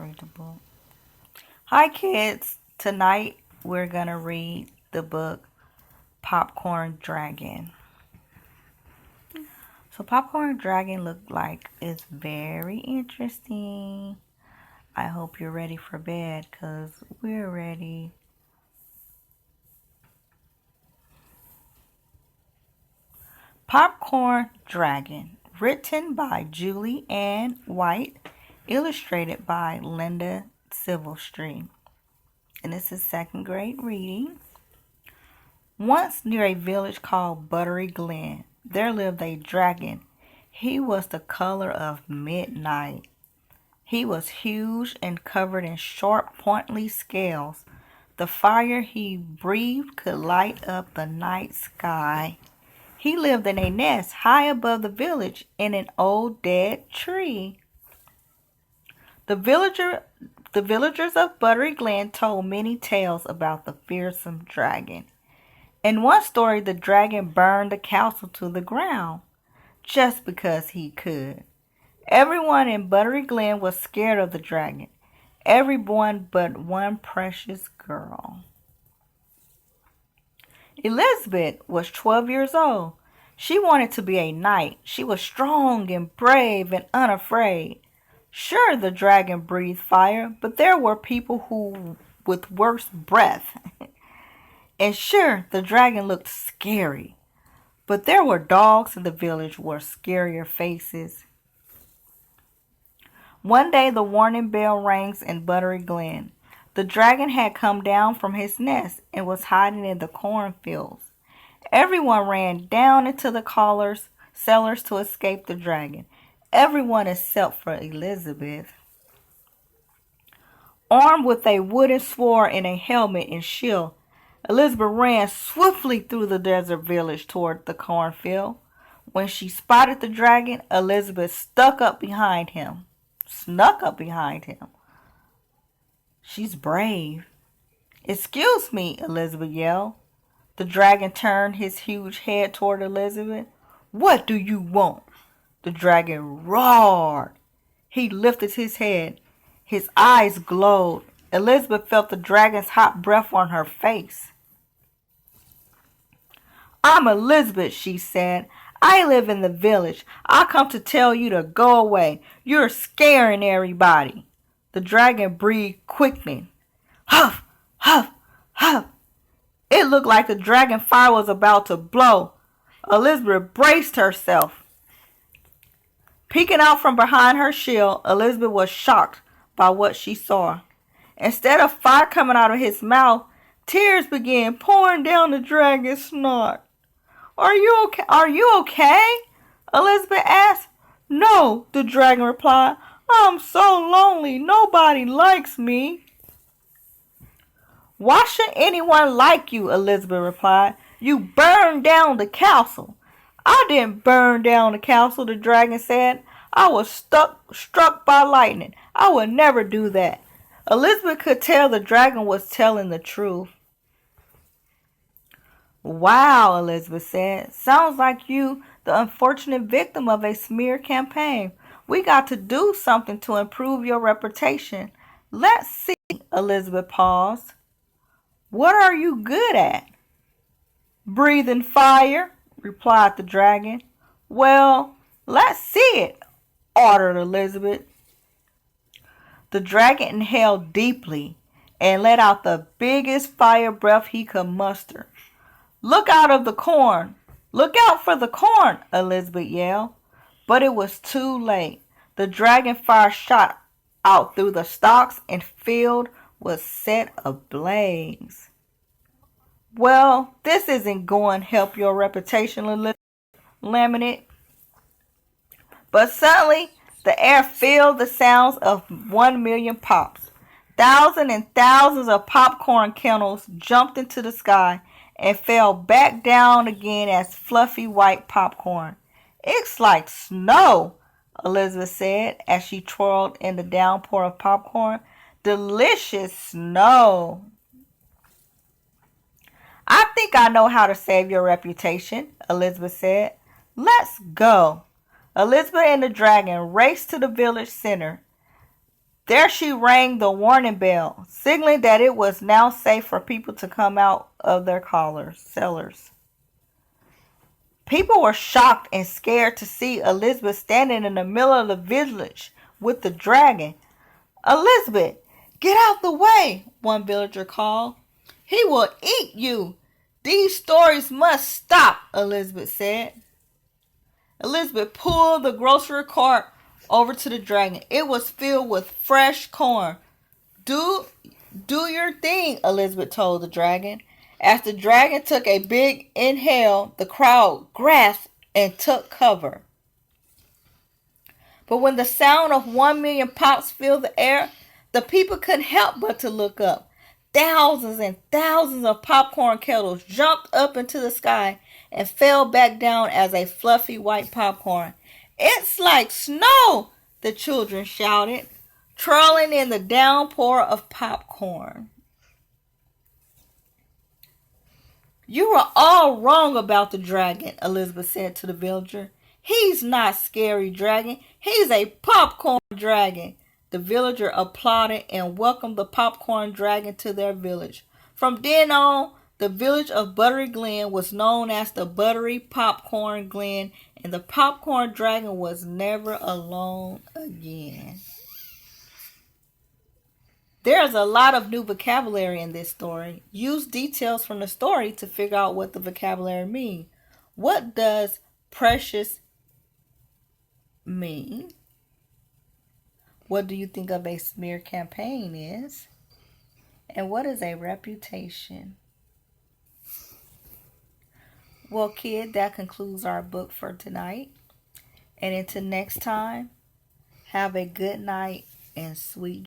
read the book. Hi, kids. Tonight we're going to read the book Popcorn Dragon. So Popcorn Dragon looked like it's very interesting. I hope you're ready for bed because we're ready. Popcorn Dragon, written by Julie Ann White, illustrated by Linda Silverstream. And this is second grade reading. Once near a village called Buttery Glen, there lived a dragon. He was the color of midnight. He was huge and covered in sharp, pointy scales. The fire he breathed could light up the night sky. He lived in a nest high above the village in an old dead tree. The villagers of Buttery Glen told many tales about the fearsome dragon. In one story, the dragon burned the castle to the ground just because he could. Everyone in Buttery Glen was scared of the dragon. Everyone but one precious girl. Elizabeth was 12 years old. She wanted to be a knight. She was strong and brave and unafraid. Sure, the dragon breathed fire, but there were people who with worse breath. And sure, the dragon looked scary, but there were dogs in the village with scarier faces. One day the warning bell rings in Buttery Glen. The dragon had come down from his nest and was hiding in the cornfields. Everyone ran down into the cellars to escape the dragon. Everyone except for Elizabeth. Armed with a wooden sword and a helmet and shield, Elizabeth ran swiftly through the desert village toward the cornfield. When she spotted the dragon, Elizabeth snuck up behind him. She's brave. Excuse me, Elizabeth yelled. The dragon turned his huge head toward Elizabeth. What do you want? The dragon roared. He lifted his head. His eyes glowed. Elizabeth felt the dragon's hot breath on her face. I'm Elizabeth, she said. I live in the village. I come to tell you to go away. You're scaring everybody. The dragon breathed quickly. Huff, huff, huff. It looked like the dragon fire was about to blow. Elizabeth braced herself. Peeking out from behind her shield, Elizabeth was shocked by what she saw. Instead of fire coming out of his mouth, tears began pouring down the dragon's snot. Are you okay? Elizabeth asked. No, the dragon replied. I'm so lonely. Nobody likes me. Why should anyone like you? Elizabeth replied. You burned down the castle. I didn't burn down the castle, the dragon said. I was struck by lightning. I would never do that. Elizabeth could tell the dragon was telling the truth. Wow, Elizabeth said. Sounds like you, the unfortunate victim of a smear campaign. We got to do something to improve your reputation. Let's see, Elizabeth paused. What are you good at? Breathing fire, replied the dragon. Well, let's see it, ordered Elizabeth. The dragon inhaled deeply and let out the biggest fire breath he could muster. Look out of the corn. Look out for the corn, Elizabeth yelled. But it was too late. The dragon fire shot out through the stalks and field was set ablaze. Well, this isn't going to help your reputation, Elizabeth lamented. But suddenly, the air filled the sounds of 1,000,000 pops. Thousands and thousands of popcorn kernels jumped into the sky and fell back down again as fluffy white popcorn. It's like snow, Elizabeth said as she twirled in the downpour of popcorn. Delicious snow. I think I know how to save your reputation, Elizabeth said. Let's go. Elizabeth and the dragon raced to the village center. There she rang the warning bell, signaling that it was now safe for people to come out of their cellars. People were shocked and scared to see Elizabeth standing in the middle of the village with the dragon. "Elizabeth, get out the way," one villager called. "He will eat you. These stories must stop," Elizabeth said. Elizabeth pulled the grocery cart over to the dragon. It was filled with fresh corn. Do your thing," Elizabeth told the dragon. As the dragon took a big inhale, the crowd grasped and took cover. But when the sound of 1,000,000 pops filled the air, the people couldn't help but to look up. Thousands and thousands of popcorn kettles jumped up into the sky and fell back down as a fluffy white popcorn. "It's like snow," the children shouted, trailing in the downpour of popcorn. "You are all wrong about the dragon," Elizabeth said to the villager. "He's not scary dragon. He's a popcorn dragon." The villager applauded and welcomed the popcorn dragon to their village. From then on, the village of Buttery Glen was known as the Buttery Popcorn Glen, and the popcorn dragon was never alone again. There's a lot of new vocabulary in this story. Use details from the story to figure out what the vocabulary means. What does precious mean? What do you think of a smear campaign is? And what is a reputation? Well, kid, that concludes our book for tonight. And until next time, have a good night and sweet